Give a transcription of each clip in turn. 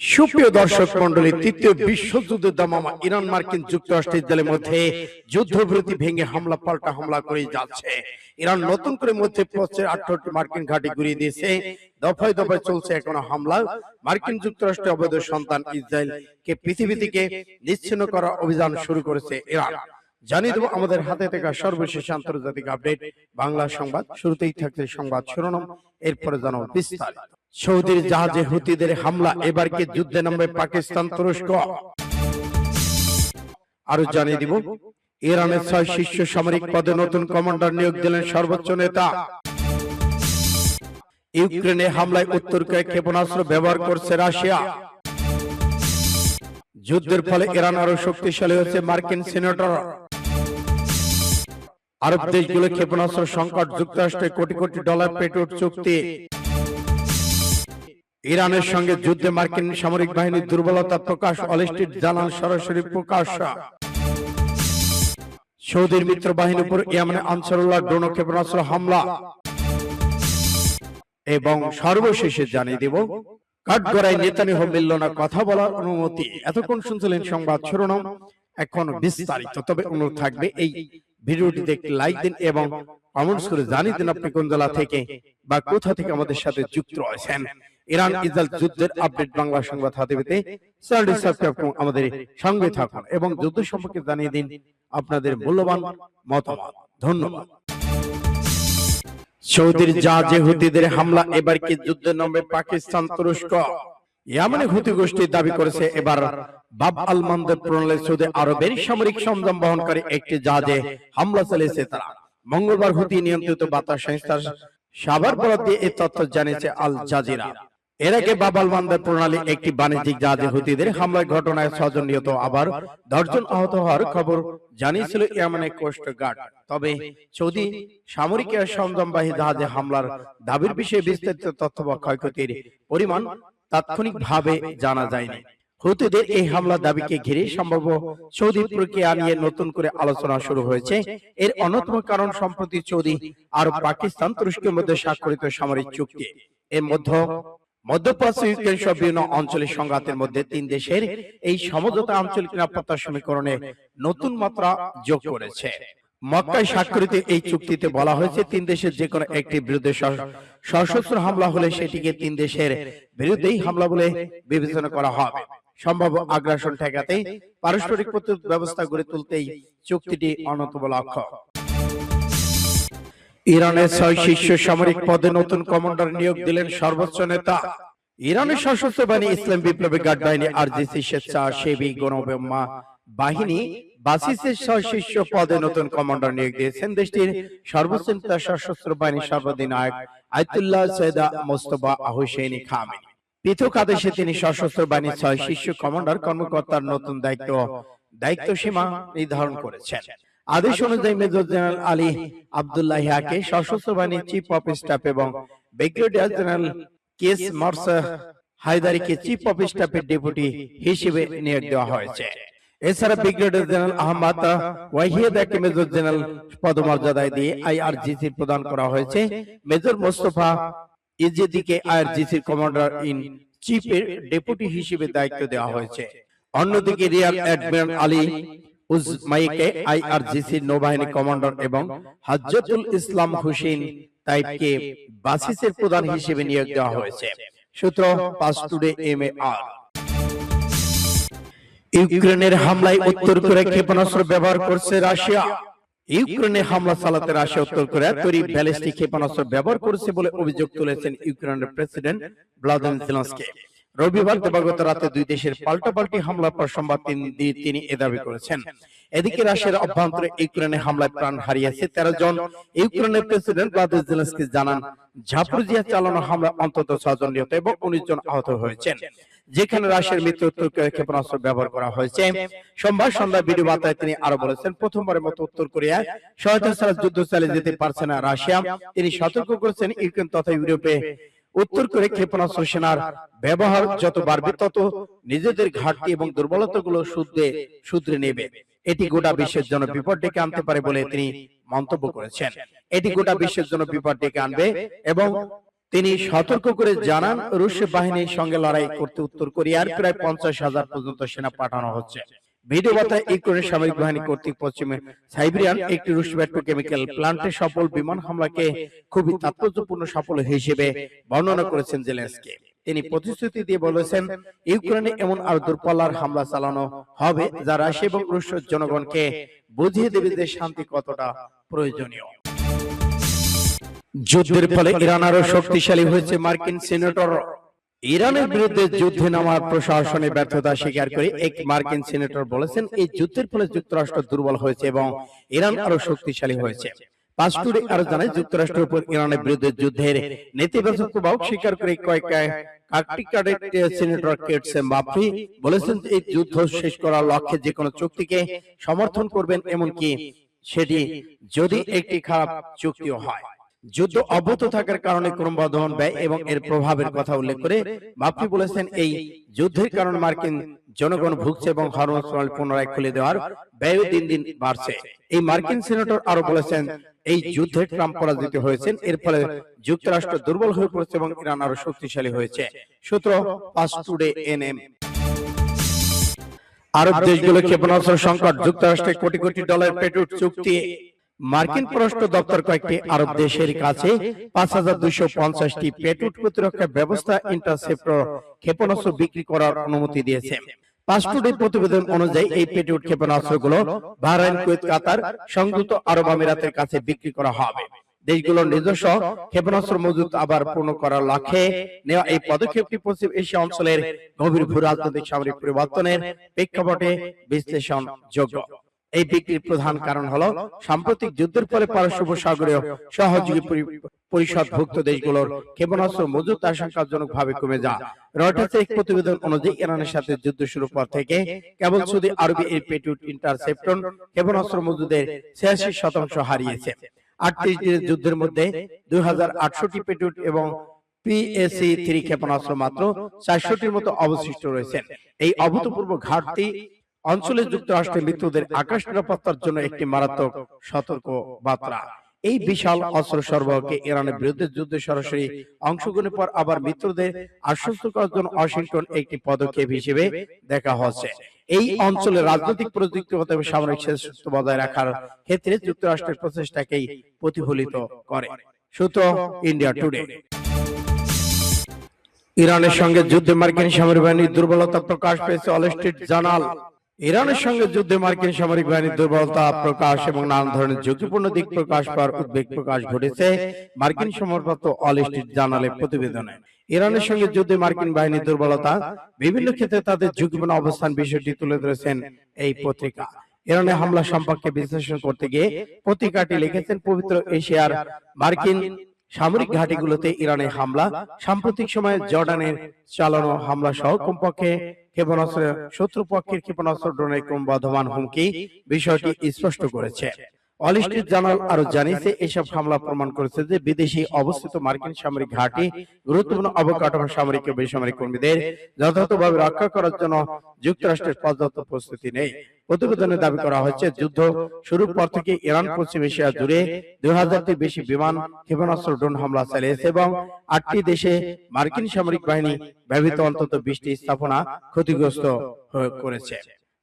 সুপ্রিয় দর্শক মন্ডলী, তৃতীয় বিশ্বযুদ্ধের দামামা ইরান মার্কিন যুক্তরাষ্ট্র ইসরায়েলের মধ্যে যুদ্ধবিরতি ভেঙে হামলা পাল্টা হামলা করে যাচ্ছে। ইরান নতুন করে মধ্যপ্রাচ্যের 18টি মার্কিন ঘাঁটি ঘুরিয়ে দিয়েছে। দফায় দফায় চলছে এখনো হামলা। মার্কিন যুক্তরাষ্ট্রের অবৈধ সন্তান ইসরায়েলকে পৃথিবী থেকে নিশ্চিহ্ন করার অভিযান শুরু করেছে ইরান। জানিয়ে দেব আমাদের হাতে থাকা সর্বশেষ আন্তর্জাতিক আপডেট বাংলা সংবাদ। শুরুতেই থাকছে সংবাদ শিরোনাম, এরপরে জানাবো বিস্তারিত। সৌদির জাহাজে হুতিদের হামলা, এবার কি যুদ্ধে নামবে পাকিস্তান তুরস্ক? আরো জানিয়ে দিব ইরানের 6 শীর্ষ সামরিক পদে নতুন কমান্ডার নিয়োগ দিলেন সর্বোচ্চ নেতা। ইউক্রেনে হামলায় উত্তর কোরিয়া ক্ষেপণাস্ত্র ব্যবহার করছে রাশিয়া। যুদ্ধের ফলে ইরান আরো শক্তিশালী হচ্ছে মার্কিন সিনেটর। আরব দেশগুলো ক্ষেপণাস্ত্র সংকট, যুক্তরাষ্ট্রে কোটি কোটি ডলার পেট্রোল চুক্তি। ইরানের সঙ্গে যুদ্ধে মার্কিন সামরিক বাহিনীর দুর্বলতা প্রকাশ, ওয়াল স্ট্রিট জানান সরাসরি প্রকাশ। সৌদির মিত্র বাহিনীর উপর ইয়েমেনে আনসারুল্লাহ ড্রোন ক্ষেপণাস্ত্র হামলা। এবং সর্বশেষে জানিয়ে দেব কাঠগড়ায় নেতানিয়াহু মিলল না কথা বলার অনুমতি। এতক্ষণ শুনছিলেন সংবাদ শিরোনাম, এখন বিস্তারিত। তবে অনুরোধ থাকবে এই ভিডিওটিতে একটি লাইক দিন এবং কমেন্টস করে জানিয়ে দিন আপনি কোন জেলা থেকে বা কোথা থেকে আমাদের সাথে যুক্ত রয়েছেন। ইরান ইসরায়েল যুদ্ধের আপডেট বাংলা সংবাদ হাতে পেতে চ্যানেলটি সাবস্ক্রাইব করুন, আমাদের সঙ্গে থাকুন এবং যুদ্ধ সম্পর্কে জানিয়ে দিন আপনাদের মূল্যবান মতামত। ধন্যবাদ। সৌদির জাহাজে হুতিদের হামলা, এবার কি যুদ্ধে নামবে পাকিস্তান তুরস্ক? ইয়েমেনে হুতি গোষ্ঠী দাবি করেছে এবার বাব আল মানদেব প্রণালী সৌদি আরবের সামরিক সরঞ্জাম বহনকারী একটি জাহাজে হামলা চালিয়েছে তারা। মঙ্গলবার হুতি নিয়ন্ত্রিত বার্তা সংস্থার সাভার বরাত দিয়ে এই তথ্য জানিয়েছে আল জাজিরা। এর আগে বাব আল মানদেব প্রণালী একটি বাণিজ্যিক জাহাজে হুতিদের হামলার ঘটনায় 6 জন নিহত, আবার 10 জন আহত হওয়ার খবর জানিয়েছিল ইয়েমেনের কোস্ট গার্ড। তবে সৌদি সামরিক সরঞ্জামবাহী জাহাজে হামলার দাবির বিষয়ে বিস্তারিত তথ্য বা ক্ষয়ক্ষতির পরিমাণ তাৎক্ষণিকভাবে জানা যায়নি। হুতিদের এই হামলা দাবিকে ঘিরে সম্ভাব্য সৌদি প্রক্রিয়া নিয়ে নতুন করে আলোচনা শুরু হয়েছে। এর অন্যতম কারণ সম্প্রতি সৌদি আর পাকিস্তান তুরস্কের মধ্যে স্বাক্ষরিত সামরিক চুক্তি। এর মধ্যপ্রাচ্য ইউক্রেন সহ বিভিন্ন আঞ্চলিক সংঘাতের মধ্যে 3 দেশের এই সমঝোতা আঞ্চলিক নিরাপত্তা সমীকরণে নতুন মাত্রা যোগ করেছে। মক্কায় স্বাক্ষরিত এই চুক্তিতে বলা হয়েছে 3 দেশের যে কোনো একটি বিরুদ্ধে সশস্ত্র হামলা হলে সেটিকে 3 দেশের বিরুদ্ধেই হামলা বলে বিবেচনা করা হবে। সম্ভাব্য আগ্রাসন ঠেকাতে পারস্পরিক প্রতিরোধ ব্যবস্থা গড়ে তুলতেই চুক্তিটি অন্যতম লক্ষ্য। ইরানের 6 শীর্ষ সামরিক পদে নতুন কমান্ডার নিয়োগ দিলেন সর্বোচ্চ নেতা। ইরানের সশস্ত্র বাহিনী, ইসলাম বিপ্লবী গার্ড বাহিনী, আরজিসি স্বেচ্ছাসেবী গণবোমা বাহিনী বাসিসের 6 শীর্ষ পদে নতুন কমান্ডার নিয়োগ দিয়েছেন দেশটির সর্বোচ্চ নেতা সশস্ত্র বাহিনীর সর্বাধিনায়ক আয়াতুল্লাহ সৈয়দা মোস্তফা হোসেনি খামেনি। পৃথক আদেশে তিনি সশস্ত্র বাহিনীর 6 শীর্ষ কমান্ডার কর্মকর্তার নতুন দায়িত্ব সীমা নির্ধারণ করেছেন। আদেশ অনুযায়ী মেজর জেনারেল আলী আব্দুল্লাহিয়াকে সশস্ত্র বাহিনীর চিফ অফ স্টাফ এবং ব্রিগেডিয়ার জেনারেল কেস মরসা হায়দারিকে চিফ অফ স্টাফের ডেপুটি হিসেবে নিয়োগ দেওয়া হয়েছে। এছাড়া ব্রিগেডিয়ার জেনারেল আহমদ ওয়াহিদাকে মেজর জেনারেল পদমর্যাদায় দিয়ে আইআরজিসি প্রদান করা হয়েছে। মেজর মোস্তফা ইজেদিকে আইআরজিসির কমান্ডার ইন চিফের ডেপুটি হিসেবে দায়িত্ব দেওয়া হয়েছে। অন্যদিকে রিয়ার অ্যাডমিরাল আলী উজমাইকে আইআরজিসির নৌবাহিনী কমান্ডার এবং হাজ্জাতুল ইসলাম হুসেন তাইবকে বাসিসের প্রধান হিসেবে নিয়োগ দেওয়া হয়েছে। সূত্র পাস টুডে MAR। ইউক্রেনের হামলায় উত্তর কোরিয়া ক্ষেপণাস্ত্র ব্যবহার করছে রাশিয়া। ইউক্রেনে হামলা চালাতে রাশিয়া উত্তর কোরিয়া তৈরি ব্যালিস্টিক ক্ষেপণাস্ত্র ব্যবহার করেছে বলে অভিযোগ তুলেছেন ইউক্রেনের প্রেসিডেন্ট ভ্লাদিমির জেলেনস্কি। রবিবার দিবাগত রাতে 2 দেশের পাল্টাপাল্টি হামলার পর সোমবার তিনি এ দাবি করেছেন। এদিকে রাশিয়ার অভ্যন্তরে ইউক্রেনে হামলায় প্রাণ হারিয়েছে 13 জন। ইউক্রেনের প্রেসিডেন্ট ভ্লাদিমির জেলেনস্কি জানান, জাপোরিজিয়া চালানো হামলা অন্তত 6 জন নিহত এবং 19 জন আহত হয়েছেন, যেখানে রাশিয়ার মিত্র উত্তর কোরিয়ার ক্ষেপণাস্ত্র ব্যবহার করা হয়েছে। সোমবার সন্ধ্যায় ভিডিও বার্তায় তিনি আরো বলেছেন, প্রথমবারের মতো উত্তর কোরিয়ায় সহায়তা ছাড়া যুদ্ধ চালিয়ে যেতে পারছে না রাশিয়া। তিনি সতর্ক করেছেন, ইউক্রেন তথা ইউরোপে উত্তর কোরিয়া ক্ষেপণাস্ত্র সেনার ব্যবহার যত বাড়বে তত নিজেদের ঘাটতি এবং দুর্বলতাগুলো শুধরে নেবে। এটি গোটা বিশ্বের জন্য বিপদ ডেকে আনতে পারে বলে তিনি মন্তব্য করেছেন। এটি গোটা বিশ্বের জন্য বিপদ ডেকে আনবে এবং তিনি সতর্ক করে জানান, রুশ বাহিনীর সঙ্গে লড়াই করতে উত্তর কোরিয়ার প্রায় 50,000 পর্যন্ত সেনা পাঠানো হচ্ছে। ভিডিও বার্তায় ইউক্রেনের সামরিক বাহিনী কর্তৃক পশ্চিমে সাইবেরিয়ান একটি রুশ পেট্রোকেমিক্যাল প্ল্যান্টে সফল বিমান হামলাকে খুবই তাৎপর্যপূর্ণ সাফল্য হিসেবে বর্ণনা করেছেন জেলেনস্কি। তিনি প্রতিশ্রুতি দিয়ে বলেছেন, ইউক্রেনে এমন আর দূরপাল্লার হামলা চালানো হবে যা রাশিয়া এবং রুশ জনগণকে বুঝিয়ে দেবে যে শান্তি কতটা প্রয়োজনীয়। যুদ্ধের ফলে ইরান আরো শক্তিশালী হয়েছে। মার্কিন সিনেটর ইরানের বিরুদ্ধে যুদ্ধে নামার প্রশাসনের ব্যর্থতা স্বীকার করে এক মার্কিন সিনেটর বলেছেন, এই যুদ্ধের ফলে যুক্তরাষ্ট্র দুর্বল হয়েছে এবং ইরান আরো শক্তিশালী হয়েছে। পাঁচটুডে আরো জানায়, যুক্তরাষ্ট্রের উপর ইরানের বিরুদ্ধে যুদ্ধের নেতিবাচক প্রভাব স্বীকার করে সিনেটর কেটস মাফরি বলেছেন, এই যুদ্ধ শেষ করার লক্ষ্যে যে কোনো চুক্তিকে সমর্থন করবেন, এমনকি সেটি যদি একটি খারাপ চুক্তিও হয়। যুদ্ধ অব্যাহত থাকার কারণে ক্রমবর্ধমান ব্যয় এবং এর প্রভাবের কথা উল্লেখ করে মাফরি বলেছেন, এই যুদ্ধের কারণে মার্কিন জনগণ ভুগছে এবং হরমুজ প্রণালী পুনরায় খুলে দেওয়ার ব্যয় দিন দিন বাড়ছে। এই মার্কিন সিনেটর আরো বলেছেন, এই যুদ্ধে ট্রাম্প পরাজিত হয়েছেন, এর ফলে যুক্তরাষ্ট্র দুর্বল হয়ে পড়েছে এবং ইরান আরো শক্তিশালী হয়েছে। সূত্র পাঁচটুডে এনএম। আরব দেশগুলো ক্ষেপণাস্ত্র সংকট, যুক্তরাষ্ট্রে কোটি কোটি ডলার পেট্রোল চুক্তি। মার্কিন পররাষ্ট্র দপ্তর কয়েকটি আরব দেশের কাছে 5250টি পেট্রোল প্রতিরক্ষা ব্যবস্থা ইন্টারসেপ্টর ক্ষেপণাস্ত্র বিক্রি করার অনুমতি দিয়েছে। পাঁচটুডে প্রতিবেদন অনুযায়ী এই পেট্রোল ক্ষেপণাস্ত্রগুলো বাহরাইন, কুয়েত, কাতার, সংযুক্ত আরব আমিরাতের কাছে বিক্রি করা হবে। দেশগুলোর নিজস্ব ক্ষেপণাস্ত্র মজুত আবার পূর্ণ করার লক্ষ্যে নেওয়া এই পদক্ষেপটি পশ্চিম এশিয়া অঞ্চলের গভীর ভূ রাজনৈতিক সামরিক পরিবর্তনের প্রেক্ষাপটে বিশ্লেষণযোগ্য। এই বিক্রির প্রধান কারণ হলো সাম্প্রতিক যুদ্ধের ফলে পারস্য উপসাগরীয় সহযোগী পরিষদভুক্ত দেশগুলোর ক্ষেপণাস্ত্র মজুত আশঙ্কাজনকভাবে কমে যায়। রয়টার্সের এক প্রতিবেদন অনুযায়ী ইরানের সাথে যুদ্ধ শুরুর পর থেকে কেবল সৌদি আরবে এই পেট্রোল ইন্টারসেপ্টর ক্ষেপণাস্ত্র মজুদের 86% হারিয়েছে। 38 দিনের যুদ্ধের মধ্যে 2800টি পেট্রোল এবং PAC-3 ক্ষেপণাস্ত্র মাত্র 400টির মতো অবশিষ্ট রয়েছে। এই অভূতপূর্ব ঘাটতি অঞ্চলে যুক্তরাষ্ট্রের মিত্রদের আকাশ নিরাপত্তার জন্য একটি মারাত্মক সতর্ক বার্তা। এই বিশাল অস্ত্র সরবরাহকে ইরানের বিরুদ্ধে যুদ্ধে সরাসরি অংশগ্রহণের পর আবার মিত্রদের আশ্বস্ত করার জন্য ওয়াশিংটন একটি পদক্ষেপ হিসেবে দেখা হচ্ছে। এই অঞ্চলে রাজনৈতিক, প্রযুক্তিগত এবং সামরিক শ্রেষ্ঠত্ব বজায় রাখার ক্ষেত্রে যুক্তরাষ্ট্রের প্রচেষ্টাকেই প্রতিফলিত করে। সূত্র ইন্ডিয়া টুডে। ইরানের সঙ্গে যুদ্ধে মার্কিন সামরিক বাহিনীর দুর্বলতা প্রকাশ পেয়েছে। All street journal. ইরানের সঙ্গে যুদ্ধে মার্কিন সামরিক বাহিনীর দুর্বলতা প্রকাশ এবং নানা ধরনের ঝুঁকিপূর্ণ দিক প্রকাশ পাওয়ার উদ্বেগ প্রকাশ ঘটেছে মার্কিন সংবাদপত্র অল স্ট্রিট জার্নালের প্রতিবেদনে। ইরানের সঙ্গে যুদ্ধে মার্কিন বাহিনীর দুর্বলতা, বিভিন্ন ক্ষেত্রে তাদের ঝুঁকিপূর্ণ অবস্থান বিষয়টি তুলে ধরেছেন এই পত্রিকা। ইরানের হামলা সম্পর্কে বিশ্লেষণ করতে গিয়ে পত্রিকাটি লিখেছেন, পবিত্র এশিয়ার মার্কিন সামরিক ঘাঁটিগুলোতে ইরানের হামলা, সাম্প্রতিক সময়ে জর্ডানের চালানো হামলা সহ কমপক্ষে ক্ষেপণাস্ত্র, শত্রুপক্ষের ক্ষেপণাস্ত্র ড্রোনের ক্রমবর্ধমান হুমকি বিষয়টি স্পষ্ট করেছে। অল স্ট্রিট জার্নাল আরো জানিয়েছে, এসব হামলা প্রমাণ করেছে যে বিদেশি অবস্থিত মার্কিন সামরিক ঘাঁটি, গুরুত্বপূর্ণ অবকাঠামো, সামরিক ও বেসামরিক কর্মীদের যথাযথভাবে রক্ষা করার জন্য যুক্তরাষ্ট্রের পর্যাপ্ত প্রস্তুতি নেই। প্রতিবেদনে দাবি করা হচ্ছে, যুদ্ধ শুরুর পর থেকে ইরান পশ্চিম এশিয়া জুড়ে 2000টির বেশি বিমান, ক্ষেপণাস্ত্র, ড্রোন হামলা চালিয়েছে এবং 8টি দেশে মার্কিন সামরিক বাহিনী ব্যবহৃত অন্তত 20টি স্থাপনা ক্ষতিগ্রস্ত করেছে।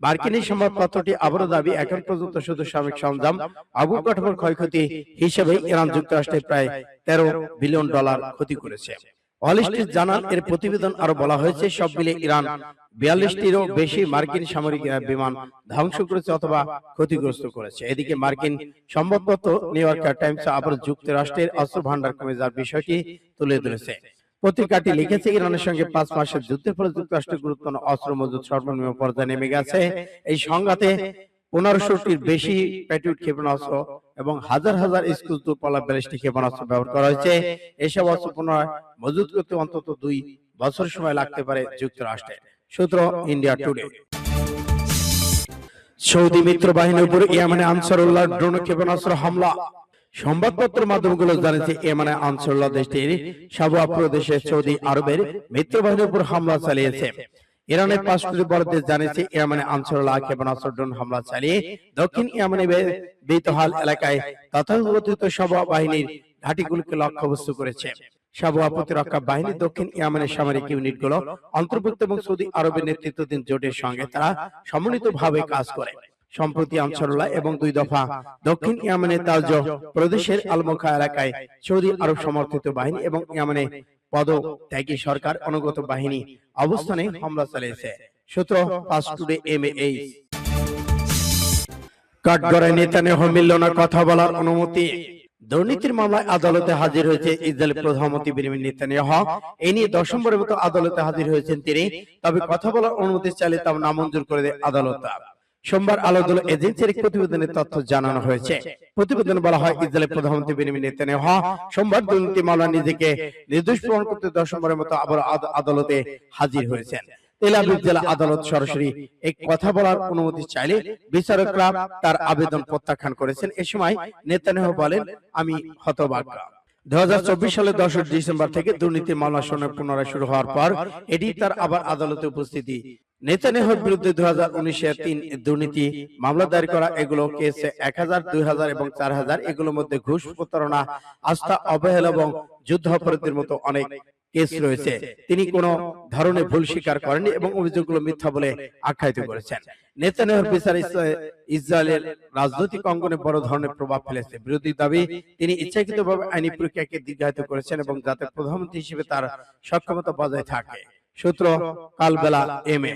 মার্কিন সংবাদপত্রটি আবারও দাবি, এখন পর্যন্ত শুধু সামরিক সরঞ্জাম, অবকাঠামোর ক্ষয়ক্ষতি হিসেবে ইরান যুক্তরাষ্ট্রের প্রায় $13 বিলিয়ন ক্ষতি করেছে। অল স্ট্রিট জার্নাল এর প্রতিবেদন আরো বলা হয়েছে, সব মিলে ইরান 42টিরও বেশি মার্কিন সামরিক বিমান ধ্বংস করেছে অথবা ক্ষতিগ্রস্ত করেছে। এদিকে মার্কিন সংবাদপত্র নিউ ইয়র্ক টাইমস আবার যুক্তরাষ্ট্রের অস্ত্র ভান্ডার কমে যাওয়ার বিষয়টি তুলে ধরেছে। পত্রিকাটি লিখেছে, ইরানের সঙ্গে 5 মাসের যুদ্ধের ফলে যুক্তরাষ্ট্রের গুরুত্বপূর্ণ অস্ত্র মজুত সর্বনিম্ন পর্যায়ে নেমে গেছে। এই সংঘাতে 1500টির বেশি পেট্রোল ক্ষেপণাস্ত্র এবং হাজার হাজার স্কুল দূরপাল্লা ব্যালিস্টিক ক্ষেপণাস্ত্র ব্যবহার করা হয়েছে। এসব অস্ত্র পুনরায় মজুত করতে অন্তত 2 বছর সময় লাগতে পারে যুক্তরাষ্ট্রের। সূত্র ইন্ডিয়া টুডে। সৌদি মিত্র বাহিনীর উপর ইয়েমেনে আনসারুল্লাহ ড্রোন ক্ষেপণাস্ত্র হামলা। সংবাদপত্র মাধ্যমগুলো জানিয়েছে, ইয়েমেনে আনসারুল্লাহ দেশটির সাবওয়া প্রদেশে সৌদি আরবের মিত্র বাহিনীর উপর হামলা চালিয়েছে। ইরানের পাঁচটি বরাদ্দে জানিয়েছে, ইয়েমেনে আনসারুল্লাহ ক্ষেপণাস্ত্র ড্রোন হামলা চালিয়ে দক্ষিণ ইয়েমেনের বেইতহাল এলাকায় তথাকথিত সাবওয়া বাহিনীর ঘাঁটিগুলোকে লক্ষ্যবস্তু করেছে। সাবওয়া প্রতিরক্ষা বাহিনী, দক্ষিণ ইয়েমেনের সামরিক ইউনিটগুলো অন্তর্ভুক্ত এবং সৌদি আরবের নেতৃত্বাধীন জোটের সঙ্গে তারা সমন্বিতভাবে কাজ করে। সম্প্রতি আনসারুল্লাহ এবং 2 দফা দক্ষিণ ইয়েমেনের তাজ প্রদেশের আলমোখা এলাকায় সৌদি আরব সমর্থিত বাহিনী এবং ইয়েমেনে পদত্যাগী সরকার অনুগত বাহিনী অবস্থানে হামলা চালিয়েছে। সূত্র ফাস্ট টুডে MAH। কাঠগড়ায় নেতানিয়াহু মিলল না কথা বলার অনুমতি। দুর্নীতির মামলায় আদালতে হাজির হয়েছে ইসরায়েলের প্রধানমন্ত্রী বেনিয়ামিন নেতানিয়াহু। এই নিয়ে 10 নম্বরের মতো আদালতে হাজির হয়েছেন তিনি। তবে কথা বলার অনুমতি চাইলে তা নামঞ্জুর করে দেয় আদালত। সোমবার আলাদুল এজেন্সির এক প্রতিবেদনের তথ্য জানানো হয়েছে। প্রতিবেদনে বলা হয়, ইসরায়েলের প্রধানমন্ত্রী বেনিয়ামিন নেতানিয়াহু সোমবার দুর্নীতি মামলায় নিজেকে নির্দোষ প্রমাণ করতে 10 নম্বরের মতো আবার আদালতে হাজির হয়েছেন। তেল আবিব জেলা আদালত সরাসরি এক কথা বলার অনুমতি চাইলে বিচারকরা তার আবেদন প্রত্যাখ্যান করেছেন। এ সময় নেতানিয়াহু বলেন, আমি হতভাগ্য। 2024 সালের 10 ডিসেম্বর থেকে দুর্নীতির মামলা শুনানি পুনরায় শুরু হওয়ার পর এটি তার আবার আদালতে উপস্থিতি। নেতানিয়াহুর বিরুদ্ধে 2019-এ 3 দুর্নীতি মামলা দায়ের করা। এগুলো কেস 1000, 2000 এবং 4000। এগুলোর মধ্যে ঘুষ, প্রতারণা, আস্থা অবহেলা এবং যুদ্ধাপরাধের মতো অনেক কেস রয়েছে। তিনি কোনো ধরনের ভুল স্বীকার করেননি এবং অভিযোগগুলো মিথ্যা বলে আখ্যায়িত করেছেন। নেতানিয়াহুর বিচার ইসরায়েলের রাজনৈতিক অঙ্গনে বড় ধরনের প্রভাব ফেলেছে। বিরোধী দাবি, তিনি ইচ্ছাকৃতভাবে আইনি প্রক্রিয়াকে দীর্ঘায়িত করেছেন এবং যাতে প্রধানমন্ত্রী হিসেবে তার সক্ষমতা বজায় থাকে। সূত্র কালবেলা MA।